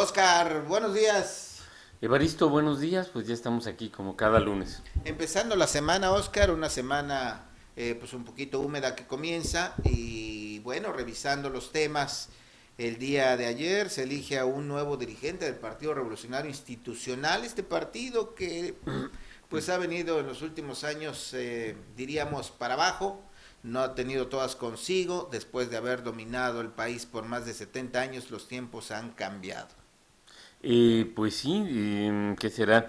Oscar, buenos días. Evaristo, buenos días, pues ya estamos aquí como cada lunes. Empezando la semana, Oscar, una semana pues un poquito húmeda que comienza y bueno, revisando los temas, el día de ayer se elige a un nuevo dirigente del Partido Revolucionario Institucional, este partido que pues ha venido en los últimos años, diríamos, para abajo, no ha tenido todas consigo, después de haber dominado el país por más de 70 años, los tiempos han cambiado. Pues sí, ¿qué será?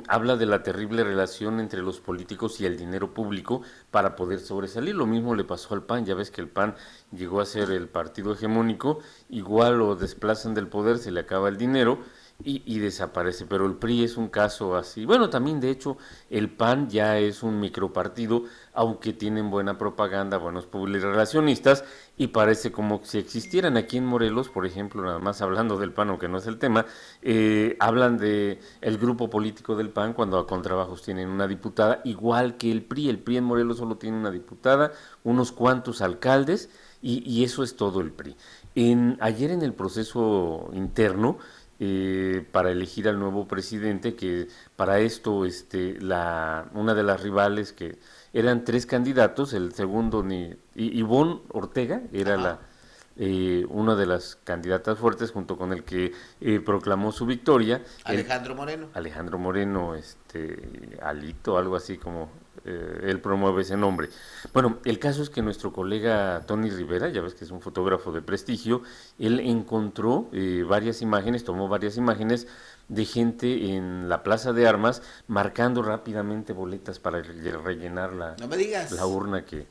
Habla de la terrible relación entre los políticos y el dinero público para poder sobresalir. Lo mismo le pasó al PAN, ya ves que el PAN llegó a ser el partido hegemónico, igual lo desplazan del poder, se le acaba el dinero y desaparece. Pero el PRI es un caso así. Bueno, también de hecho el PAN ya es un micropartido, aunque tienen buena propaganda, buenos publirelacionistas y parece como si existieran aquí en Morelos, por ejemplo, nada más hablando del PAN, aunque no es el tema, hablan de el grupo político del PAN cuando a contrabajos tienen una diputada, igual que el PRI. El PRI en Morelos solo tiene una diputada, unos cuantos alcaldes y eso es todo el PRI. Ayer en el proceso interno para elegir al nuevo presidente, que para esto una de las rivales que eran tres candidatos, el segundo Ivonne Ortega era Ajá. una de las candidatas fuertes junto con el que proclamó su victoria, Alejandro Moreno. Alejandro Moreno, Alito, algo así como él promueve ese nombre. Bueno, el caso es que nuestro colega Tony Rivera, ya ves que es un fotógrafo de prestigio, él encontró varias imágenes, tomó varias imágenes de gente en la Plaza de Armas marcando rápidamente boletas para rellenar No me la digas. urna que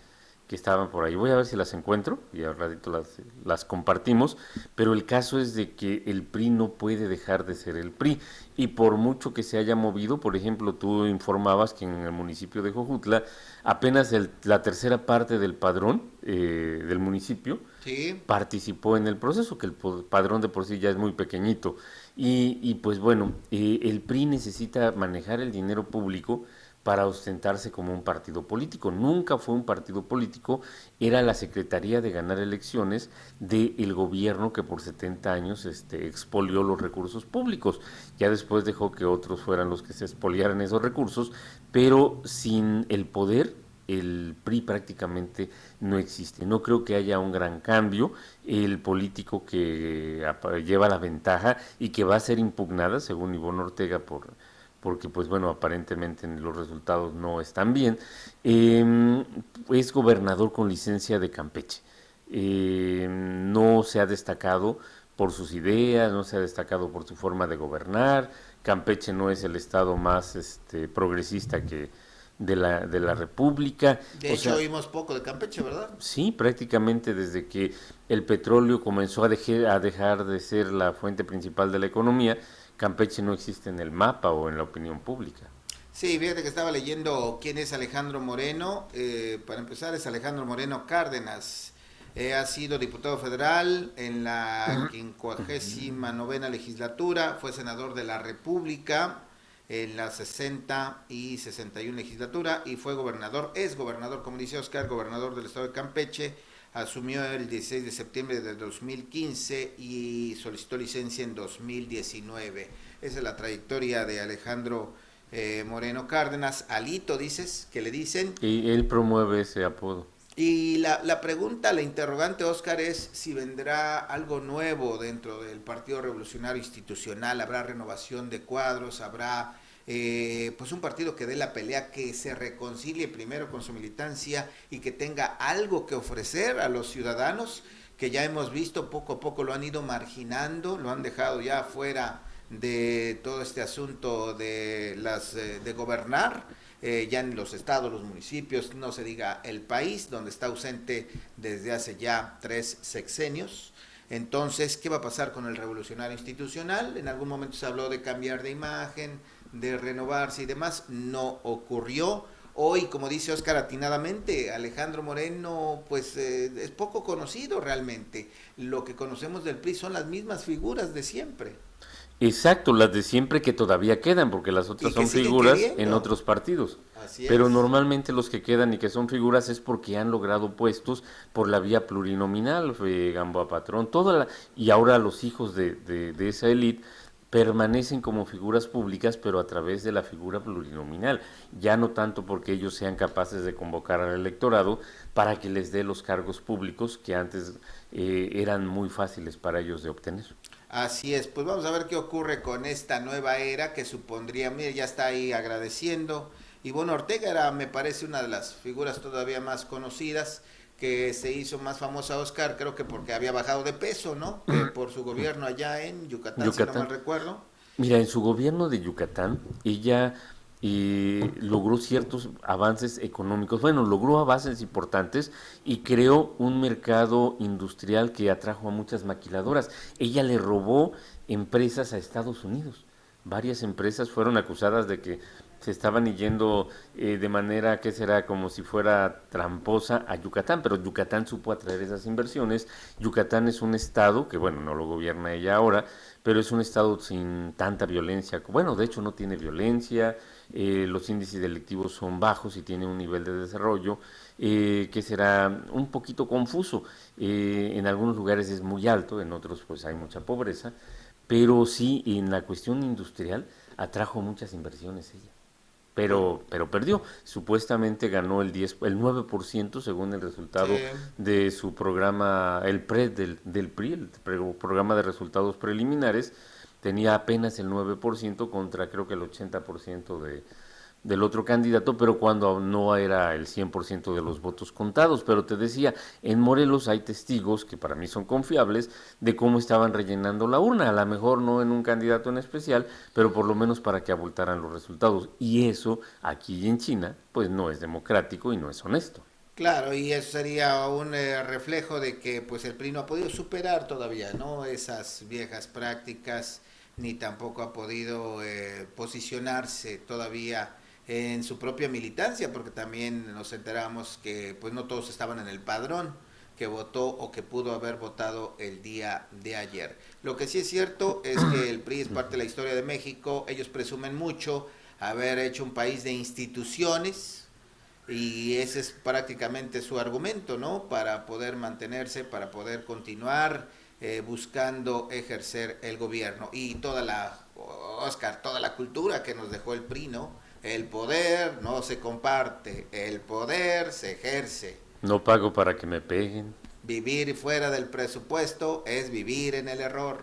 estaban por ahí. Voy a ver si las encuentro y al ratito las compartimos, pero el caso es de que el PRI no puede dejar de ser el PRI y por mucho que se haya movido, por ejemplo, tú informabas que en el municipio de Jojutla apenas la tercera parte del padrón del municipio Sí. participó en el proceso, que el padrón de por sí ya es muy pequeñito. Y pues bueno, el PRI necesita manejar el dinero público para ostentarse como un partido político. Nunca fue un partido político, era la Secretaría de Ganar Elecciones del gobierno que por 70 años expolió los recursos públicos. Ya después dejó que otros fueran los que se expoliaran esos recursos, pero sin el poder el PRI prácticamente no existe. No creo que haya un gran cambio. El político que lleva la ventaja y que va a ser impugnada, según Ivonne Ortega, porque pues bueno, aparentemente los resultados no están bien, es gobernador con licencia de Campeche. No se ha destacado por sus ideas, no se ha destacado por su forma de gobernar. Campeche no es el estado más progresista de la República. De O hecho, sea, oímos poco de Campeche, ¿verdad? sí, prácticamente desde que el petróleo comenzó a dejar de ser la fuente principal de la economía, Campeche no existe en el mapa o en la opinión pública. Sí, fíjate que estaba leyendo quién es Alejandro Moreno. Para empezar, es Alejandro Moreno Cárdenas. Ha sido diputado federal en la 59ª legislatura, fue senador de la República en la 60 y 61 legislatura y fue gobernador, es gobernador, como dice Oscar, gobernador del estado de Campeche. Asumió el 16 de septiembre de 2015 y solicitó licencia en 2019. Esa es la trayectoria de Alejandro Moreno Cárdenas. Alito, dices, que le dicen. Y él promueve ese apodo. Y la pregunta, la interrogante, Oscar, es si vendrá algo nuevo dentro del Partido Revolucionario Institucional. ¿Habrá renovación de cuadros? ¿Habrá pues un partido que dé la pelea, que se reconcilie primero con su militancia y que tenga algo que ofrecer a los ciudadanos, que ya hemos visto poco a poco lo han ido marginando, lo han dejado ya fuera de todo este asunto de gobernar, ya en los estados, los municipios, no se diga el país, donde está ausente desde hace ya 3 sexenios? Entonces, ¿qué va a pasar con el revolucionario institucional? En algún momento se habló de cambiar de imagen, de renovarse y demás, no ocurrió. Hoy, como dice Oscar atinadamente, Alejandro Moreno pues es poco conocido realmente. Lo que conocemos del PRI son las mismas figuras de siempre. Exacto, las de siempre que todavía quedan, porque las Y otras que son siguen figuras en queriendo. otros partidos. Así Pero es. normalmente los que quedan y que son figuras es porque han logrado puestos por la vía plurinominal, Gamboa Patrón, y ahora los hijos de esa élite permanecen como figuras públicas, pero a través de la figura plurinominal, ya no tanto porque ellos sean capaces de convocar al electorado para que les dé los cargos públicos que antes eran muy fáciles para ellos de obtener. Así es, pues vamos a ver qué ocurre con esta nueva era que supondría, mire, ya está ahí agradeciendo. Y bueno, Ortega era, me parece, una de las figuras todavía más conocidas, que se hizo más famosa Oscar, creo que porque había bajado de peso, ¿no? Que por su gobierno allá en Yucatán, si no mal Yucatán. recuerdo. Mira, en su gobierno de Yucatán, ella logró ciertos avances económicos, bueno, logró avances importantes y creó un mercado industrial que atrajo a muchas maquiladoras. Ella le robó empresas a Estados Unidos. Varias empresas fueron acusadas de que se estaban yendo de manera que será como si fuera tramposa a Yucatán, pero Yucatán supo atraer esas inversiones. Yucatán es un estado que, bueno, no lo gobierna ella ahora, pero es un estado sin tanta violencia. Bueno, de hecho no tiene violencia, los índices delictivos son bajos y tiene un nivel de desarrollo que será un poquito confuso. En algunos lugares es muy alto, en otros pues hay mucha pobreza, pero sí en la cuestión industrial atrajo muchas inversiones ella. Pues Pero perdió. Supuestamente ganó el 9% según el sí. resultado de su programa, el PRE del PRI, programa de resultados preliminares, tenía apenas el 9% contra creo que el 80% del otro candidato, pero cuando no era el 100% de los votos contados. Pero te decía, en Morelos hay testigos, que para mí son confiables, de cómo estaban rellenando la urna, a lo mejor no en un candidato en especial, pero por lo menos para que abultaran los resultados. Y eso, aquí en China, pues no es democrático y no es honesto. Claro, y eso sería un reflejo de que pues el PRI no ha podido superar todavía, ¿no? Esas viejas prácticas, ni tampoco ha podido posicionarse todavía en su propia militancia, porque también nos enteramos que pues no todos estaban en el padrón que votó o que pudo haber votado el día de ayer. Lo que sí es cierto es que el PRI es parte de la historia de México, ellos presumen mucho haber hecho un país de instituciones, y ese es prácticamente su argumento, ¿no? Para poder mantenerse, para poder continuar buscando ejercer el gobierno. Y toda la, Oscar, toda la cultura que nos dejó el PRI, ¿no? El poder no se comparte, el poder se ejerce. No pago para que me peguen. Vivir fuera del presupuesto es vivir en el error,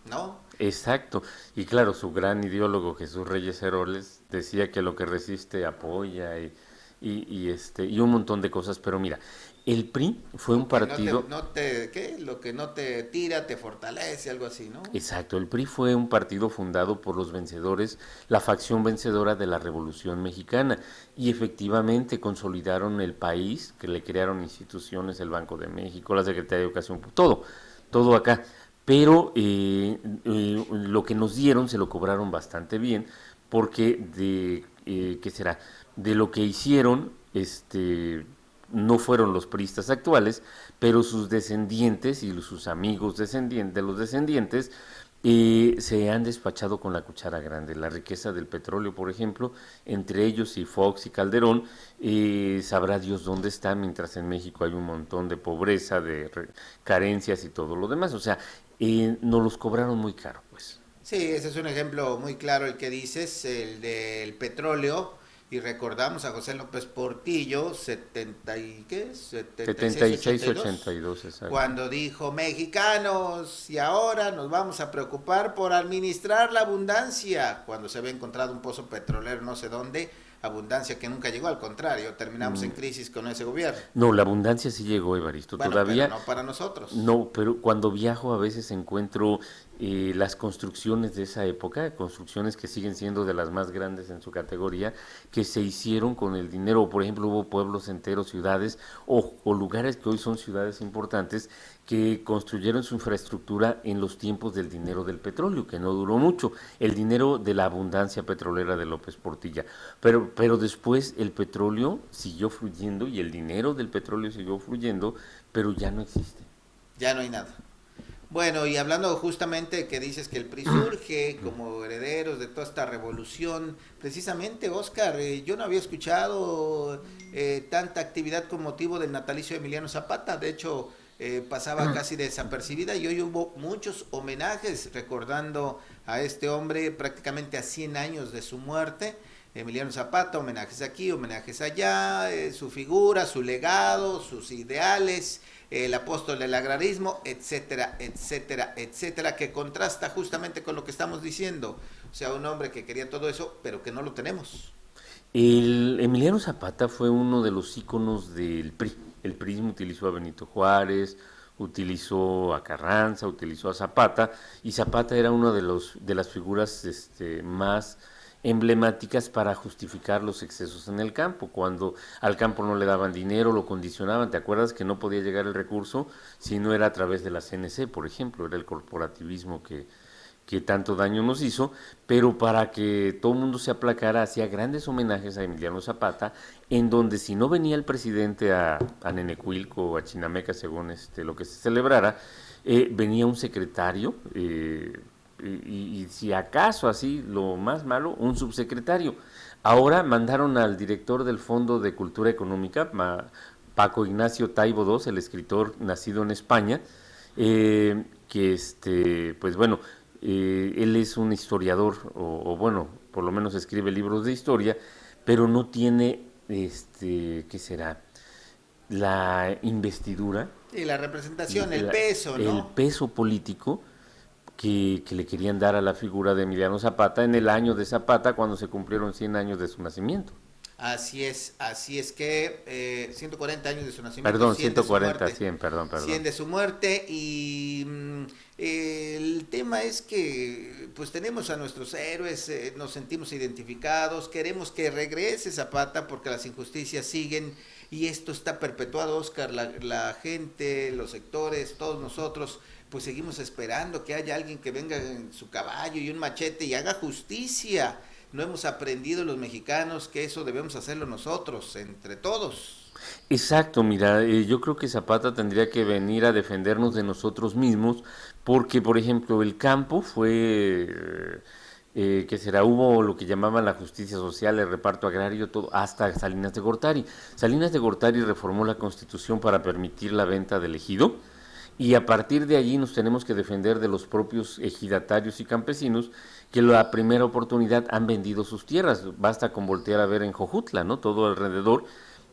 ¿no? Exacto. Y claro, su gran ideólogo Jesús Reyes Heroles decía que lo que resiste apoya y un montón de cosas. Pero mira, el PRI fue un Lo que partido. ¿qué? Lo que no te tira te fortalece, algo así, ¿no? Exacto, el PRI fue un partido fundado por los vencedores, la facción vencedora de la Revolución Mexicana, y efectivamente consolidaron el país, que le crearon instituciones, el Banco de México, la Secretaría de Educación, todo acá. Pero lo que nos dieron se lo cobraron bastante bien, porque ¿qué será? De lo que hicieron, no fueron los priistas actuales, pero sus descendientes y sus amigos descendientes, de los descendientes se han despachado con la cuchara grande. La riqueza del petróleo, por ejemplo, entre ellos y Fox y Calderón, sabrá Dios dónde está, mientras en México hay un montón de pobreza, carencias y todo lo demás. O sea, nos los cobraron muy caro, pues. Sí, ese es un ejemplo muy claro el que dices, el del petróleo. Y recordamos a José López Portillo, 70 y ¿qué? 76, 82, 76-82, exacto. cuando dijo, mexicanos, y ahora nos vamos a preocupar por administrar la abundancia, cuando se había encontrado un pozo petrolero no sé dónde, abundancia que nunca llegó, al contrario, terminamos en crisis con ese gobierno. No, la abundancia sí llegó, Evaristo. Bueno, pero Todavía no para nosotros. no, pero cuando viajo a veces encuentro las construcciones de esa época, construcciones que siguen siendo de las más grandes en su categoría, que se hicieron con el dinero. Por ejemplo, hubo pueblos enteros, ciudades o lugares que hoy son ciudades importantes que construyeron su infraestructura en los tiempos del dinero del petróleo, que no duró mucho, el dinero de la abundancia petrolera de López Portilla. Pero después el petróleo siguió fluyendo y el dinero del petróleo siguió fluyendo, pero ya no existe. Ya no hay nada. Bueno, y hablando justamente que dices que el PRI surge como herederos de toda esta revolución, precisamente, Oscar, yo no había escuchado tanta actividad con motivo del natalicio de Emiliano Zapata. De hecho, pasaba casi desapercibida, y hoy hubo muchos homenajes recordando a este hombre prácticamente a 100 años de su muerte. Emiliano Zapata, homenajes aquí, homenajes allá, su figura, su legado, sus ideales, el apóstol del agrarismo, etcétera, etcétera, etcétera, que contrasta justamente con lo que estamos diciendo. O sea, un hombre que quería todo eso, pero que no lo tenemos. El Emiliano Zapata fue uno de los íconos del PRI. El PRI utilizó a Benito Juárez, utilizó a Carranza, utilizó a Zapata, y Zapata era una de las figuras más emblemáticas para justificar los excesos en el campo. Cuando al campo no le daban dinero, lo condicionaban. ¿Te acuerdas que no podía llegar el recurso si no era a través de la CNC, por ejemplo? Era el corporativismo que tanto daño nos hizo, pero para que todo el mundo se aplacara, hacía grandes homenajes a Emiliano Zapata, en donde si no venía el presidente a Nenecuilco o a Chinameca, según lo que se celebrara, venía un secretario, y si acaso así, lo más malo, un subsecretario. Ahora mandaron al director del Fondo de Cultura Económica, Paco Ignacio Taibo II, el escritor nacido en España, que pues bueno, él es un historiador, o bueno, por lo menos escribe libros de historia, pero no tiene, ¿qué será? La investidura, Y la representación, el peso, el ¿no? peso político que le querían dar a la figura de Emiliano Zapata en el año de Zapata, cuando se cumplieron 100 años de su nacimiento. Así es que 140 años de su nacimiento, Perdón, 100 de su 140, muerte. 100, perdón, 100 perdón. de su muerte, y el tema es que pues tenemos a nuestros héroes, nos sentimos identificados, queremos que regrese Zapata porque las injusticias siguen, y esto está perpetuado, Oscar. La gente, los sectores, todos nosotros pues seguimos esperando que haya alguien que venga en su caballo y un machete y haga justicia. No hemos aprendido los mexicanos que eso debemos hacerlo nosotros, entre todos. Exacto, mira, yo creo que Zapata tendría que venir a defendernos de nosotros mismos, porque, por ejemplo, el campo fue, que será, hubo lo que llamaban la justicia social, el reparto agrario, todo, hasta Salinas de Gortari. Salinas de Gortari reformó la Constitución para permitir la venta del ejido, y a partir de allí nos tenemos que defender de los propios ejidatarios y campesinos que la primera oportunidad han vendido sus tierras. Basta con voltear a ver en Jojutla, ¿no? Todo alrededor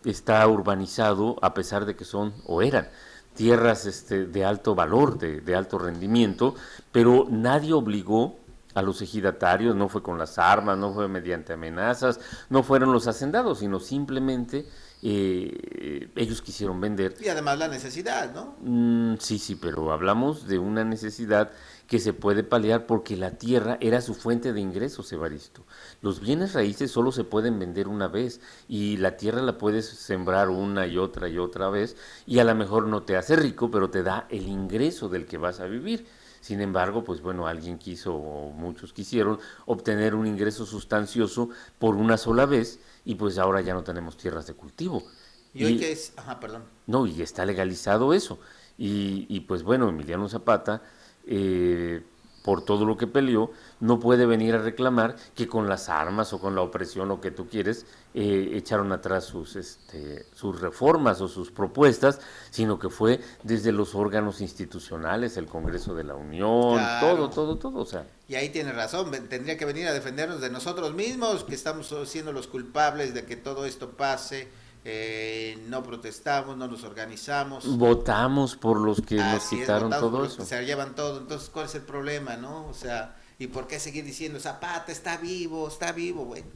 está urbanizado, a pesar de que son o eran tierras de alto valor, de alto rendimiento, pero nadie obligó a los ejidatarios, no fue con las armas, no fue mediante amenazas, no fueron los hacendados, sino simplemente ellos quisieron vender. Y además la necesidad, ¿no? Sí, sí, pero hablamos de una necesidad que se puede paliar porque la tierra era su fuente de ingresos, Evaristo. Los bienes raíces solo se pueden vender una vez, y la tierra la puedes sembrar una y otra vez, y a lo mejor no te hace rico, pero te da el ingreso del que vas a vivir. Sin embargo, pues bueno, alguien quiso, o muchos quisieron, obtener un ingreso sustancioso por una sola vez, y pues ahora ya no tenemos tierras de cultivo. Y hoy Y que es, ajá, perdón. no, y está legalizado eso. Y pues bueno, Emiliano Zapata, eh, por todo lo que peleó, no puede venir a reclamar que con las armas o con la opresión, lo que tú quieres, echaron atrás sus reformas o sus propuestas, sino que fue desde los órganos institucionales, el Congreso de la Unión, todo, Claro. todo, todo. O sea, Y ahí tiene razón, tendría que venir a defendernos de nosotros mismos, que estamos siendo los culpables de que todo esto pase. No protestamos, no nos organizamos. votamos por los que nos Así es, quitaron votados por todo los que eso. se llevan todo. Entonces, ¿cuál es el problema, no? O sea, ¿y por qué seguir diciendo Zapata está vivo, está vivo? Bueno,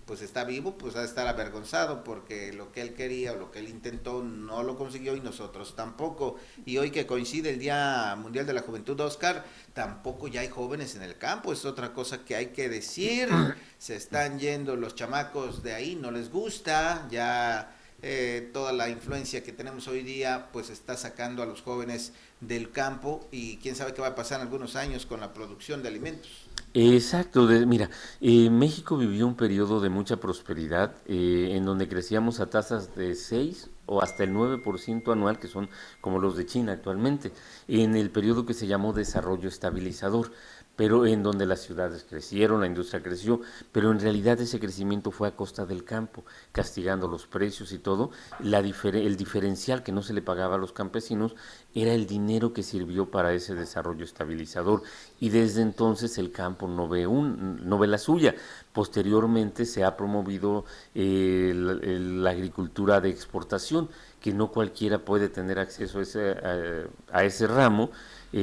pues está vivo, pues ha de estar avergonzado porque lo que él quería o lo que él intentó no lo consiguió, y nosotros tampoco. Y hoy que coincide el Día Mundial de la Juventud, Oscar, tampoco ya hay jóvenes en el campo. Es otra cosa que hay que decir. Se están yendo los chamacos de ahí, no les gusta, ya toda la influencia que tenemos hoy día pues está sacando a los jóvenes del campo, y quién sabe qué va a pasar en algunos años con la producción de alimentos. Exacto, mira, México vivió un periodo de mucha prosperidad, en donde crecíamos a tasas de 6 o hasta el 9% anual, que son como los de China actualmente, en el periodo que se llamó desarrollo estabilizador, pero en donde las ciudades crecieron, la industria creció, pero en realidad ese crecimiento fue a costa del campo, castigando los precios y todo. El diferencial que no se le pagaba a los campesinos era el dinero que sirvió para ese desarrollo estabilizador, y desde entonces el campo no ve la suya. Posteriormente se ha promovido la agricultura de exportación, que no cualquiera puede tener acceso a ese ramo.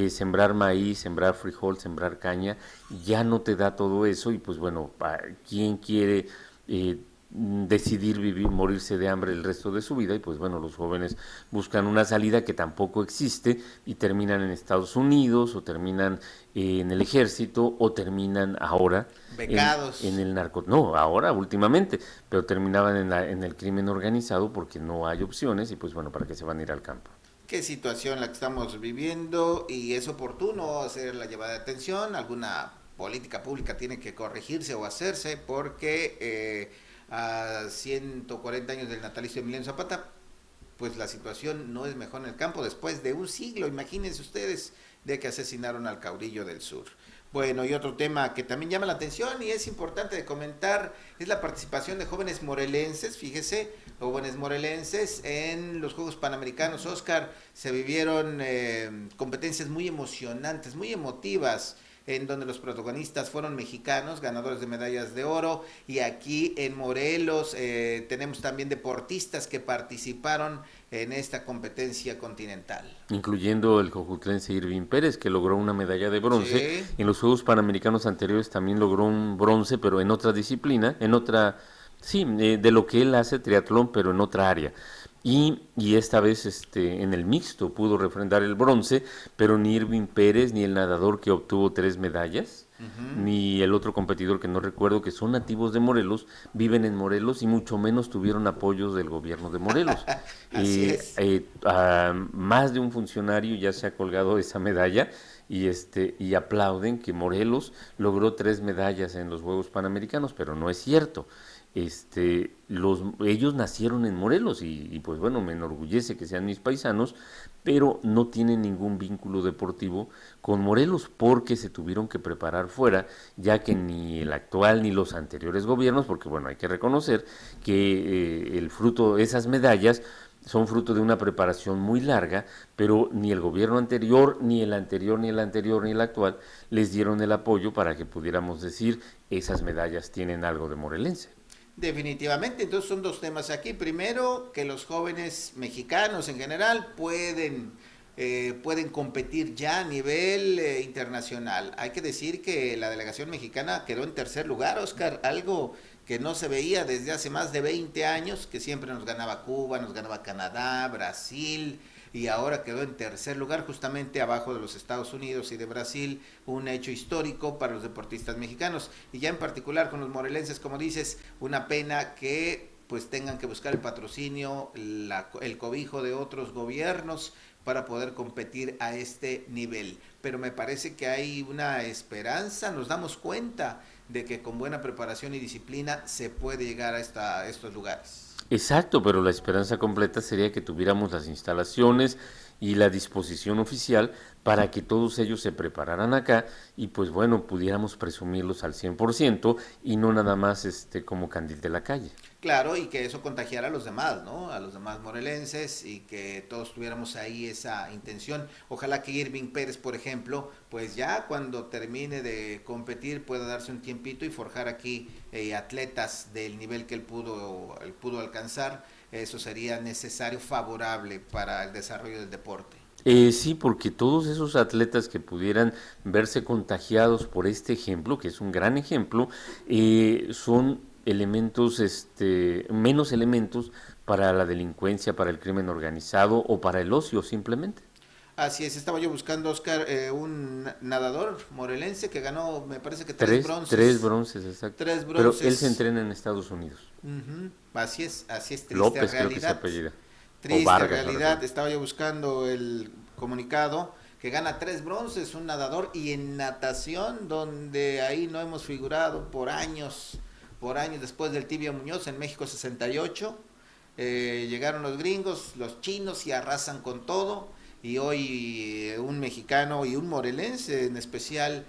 Sembrar maíz, sembrar frijol, sembrar caña, ya no te da todo eso, y pues bueno, ¿quién quiere decidir vivir, morirse de hambre el resto de su vida? Y pues bueno, los jóvenes buscan una salida que tampoco existe y terminan en Estados Unidos, o terminan en el ejército, o terminan ahora Becados. en el no, ahora últimamente, pero terminaban en el crimen organizado, porque no hay opciones, y pues bueno, ¿para qué se van a ir al campo? Qué situación la que estamos viviendo, y es oportuno hacer la llamada de atención. Alguna política pública tiene que corregirse o hacerse, porque a 140 años del natalicio de Emiliano Zapata, pues la situación no es mejor en el campo después de un siglo, imagínense ustedes, de que asesinaron al caudillo del sur. Bueno, y otro tema que también llama la atención y es importante de comentar es la participación de jóvenes morelenses, fíjese, jóvenes morelenses en los Juegos Panamericanos. Oscar, se vivieron competencias muy emocionantes, muy emotivas, en donde los protagonistas fueron mexicanos, ganadores de medallas de oro, y aquí en Morelos tenemos también deportistas que participaron en esta competencia continental. Incluyendo el jojutlense Irving Pérez, que logró una medalla de bronce. Sí, En los Juegos Panamericanos anteriores también logró un bronce, pero en otra disciplina, en otra, sí, de lo que él hace, triatlón, pero en otra área. Y esta vez en el mixto pudo refrendar el bronce, pero ni Irving Pérez, ni el nadador que obtuvo 3 medallas, uh-huh. ni el otro competidor que no recuerdo, que son nativos de Morelos, viven en Morelos, y mucho menos tuvieron apoyos del gobierno de Morelos. Así es. Más de un funcionario ya se ha colgado esa medalla, y aplauden que Morelos logró 3 medallas en los Juegos Panamericanos, pero no es cierto. Ellos nacieron en Morelos, y pues bueno, me enorgullece que sean mis paisanos, pero no tienen ningún vínculo deportivo con Morelos, porque se tuvieron que preparar fuera, ya que ni el actual ni los anteriores gobiernos, porque bueno, hay que reconocer que esas medallas son fruto de una preparación muy larga, pero ni el gobierno anterior, ni el anterior, ni el anterior, ni el actual les dieron el apoyo para que pudiéramos decir esas medallas tienen algo de morelense. Definitivamente, entonces son dos temas aquí. Primero, que los jóvenes mexicanos en general pueden competir ya a nivel internacional. Hay que decir que la delegación mexicana quedó en tercer lugar, Oscar, algo que no se veía desde hace más de 20 años, que siempre nos ganaba Cuba, nos ganaba Canadá, Brasil, y ahora quedó en tercer lugar, justamente abajo de los Estados Unidos y de Brasil, un hecho histórico para los deportistas mexicanos, y ya en particular con los morelenses, como dices, una pena que pues tengan que buscar el patrocinio, el cobijo de otros gobiernos para poder competir a este nivel. Pero me parece que hay una esperanza, nos damos cuenta de que con buena preparación y disciplina se puede llegar a estos lugares. Exacto, pero la esperanza completa sería que tuviéramos las instalaciones y la disposición oficial para que todos ellos se prepararan acá, y pues bueno, pudiéramos presumirlos al 100%, y no nada más como candil de la calle. Claro, y que eso contagiara a los demás, ¿no? A los demás morelenses, y que todos tuviéramos ahí esa intención. Ojalá que Irving Pérez, por ejemplo, pues ya cuando termine de competir pueda darse un tiempito y forjar aquí atletas del nivel que él pudo alcanzar. Eso sería necesario, favorable para el desarrollo del deporte. Sí, porque todos esos atletas que pudieran verse contagiados por este ejemplo, que es un gran ejemplo, son elementos, menos elementos para la delincuencia, para el crimen organizado o para el ocio simplemente. Así es, estaba yo buscando, Oscar, un nadador morelense que ganó, me parece que Tres bronces, exacto. tres Pero él se bronces. entrena en Estados Unidos. Uh-huh. Así es, triste López creo que se realidad. apellida. O Triste Vargas, no recuerdo. realidad, estaba yo buscando el comunicado que gana 3 bronces, un nadador, y en natación, donde ahí no hemos figurado por años después del Tibio Muñoz en México 68, Llegaron los gringos, los chinos y arrasan con todo. Y hoy un mexicano y un morelense en especial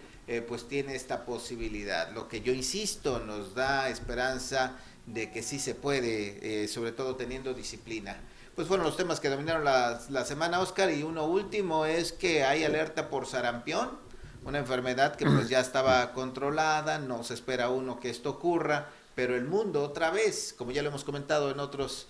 pues tiene esta posibilidad. Lo que yo insisto nos da esperanza de que sí se puede, sobre todo teniendo disciplina. Pues fueron los temas que dominaron la semana, Oscar, y uno último es que hay alerta por sarampión, una enfermedad que pues ya estaba controlada, no se espera uno que esto ocurra, pero el mundo otra vez, como ya lo hemos comentado en otros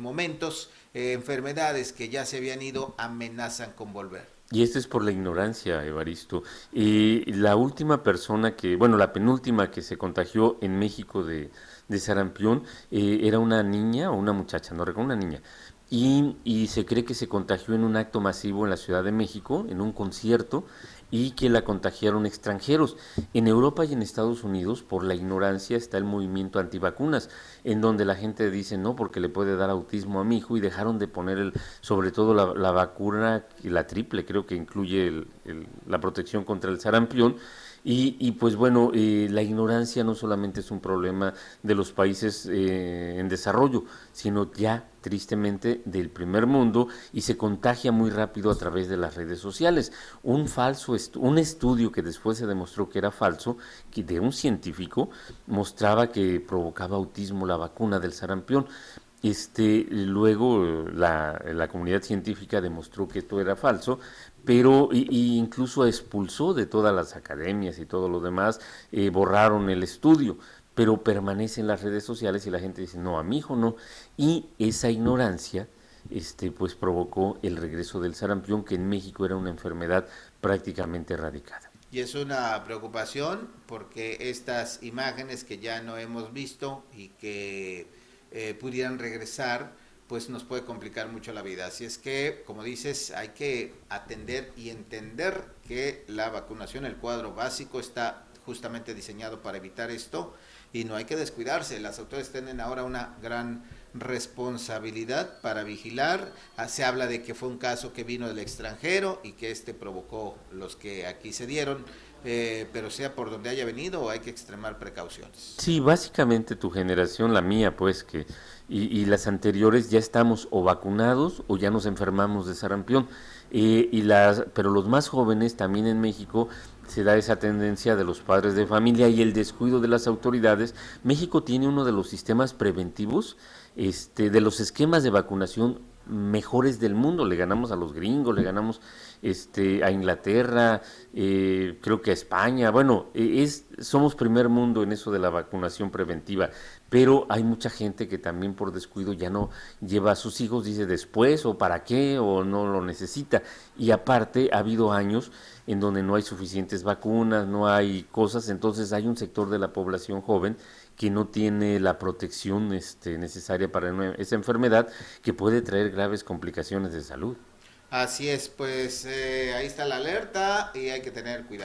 momentos, enfermedades que ya se habían ido amenazan con volver. Y esto es por la ignorancia, Evaristo. La última persona que, bueno, la penúltima que se contagió en México de sarampión era una niña o una muchacha, no recuerdo, una niña. Y se cree que se contagió en un acto masivo en la Ciudad de México, en un concierto, y que la contagiaron extranjeros. En Europa y en Estados Unidos, por la ignorancia, está el movimiento antivacunas, en donde la gente dice no, porque le puede dar autismo a mi hijo, y dejaron de poner sobre todo la vacuna, la triple, creo que incluye la protección contra el sarampión. Pues bueno, la ignorancia no solamente es un problema de los países en desarrollo, sino ya tristemente del primer mundo, y se contagia muy rápido a través de las redes sociales. Un estudio que después se demostró que era falso, que de un científico, mostraba que provocaba autismo la vacuna del sarampión. Luego la comunidad científica demostró que esto era falso, pero incluso expulsó de todas las academias y todo lo demás, borraron el estudio, pero permanece en las redes sociales y la gente dice, no, a mi hijo no. Y esa ignorancia pues provocó el regreso del sarampión, que en México era una enfermedad prácticamente erradicada. Y es una preocupación porque estas imágenes que ya no hemos visto y que pudieran regresar, pues nos puede complicar mucho la vida. Así es que, como dices, hay que atender y entender que la vacunación, el cuadro básico, está justamente diseñado para evitar esto y no hay que descuidarse. Las autoridades tienen ahora una gran responsabilidad para vigilar. Se habla de que fue un caso que vino del extranjero y que provocó los que aquí se dieron, pero sea por donde haya venido, hay que extremar precauciones. Sí, básicamente tu generación, la mía, pues, y las anteriores ya estamos o vacunados o ya nos enfermamos de sarampión. Pero los más jóvenes, también en México, se da esa tendencia de los padres de familia y el descuido de las autoridades. México tiene uno de los sistemas preventivos, de los esquemas de vacunación mejores del mundo. Le ganamos a los gringos, le ganamos a Inglaterra, creo que a España. Bueno, somos primer mundo en eso de la vacunación preventiva, pero hay mucha gente que también por descuido ya no lleva a sus hijos, dice después o para qué o no lo necesita. Y aparte ha habido años en donde no hay suficientes vacunas, no hay cosas, entonces hay un sector de la población joven que no tiene la protección necesaria para esa enfermedad, que puede traer graves complicaciones de salud. Así es, pues ahí está la alerta y hay que tener cuidado.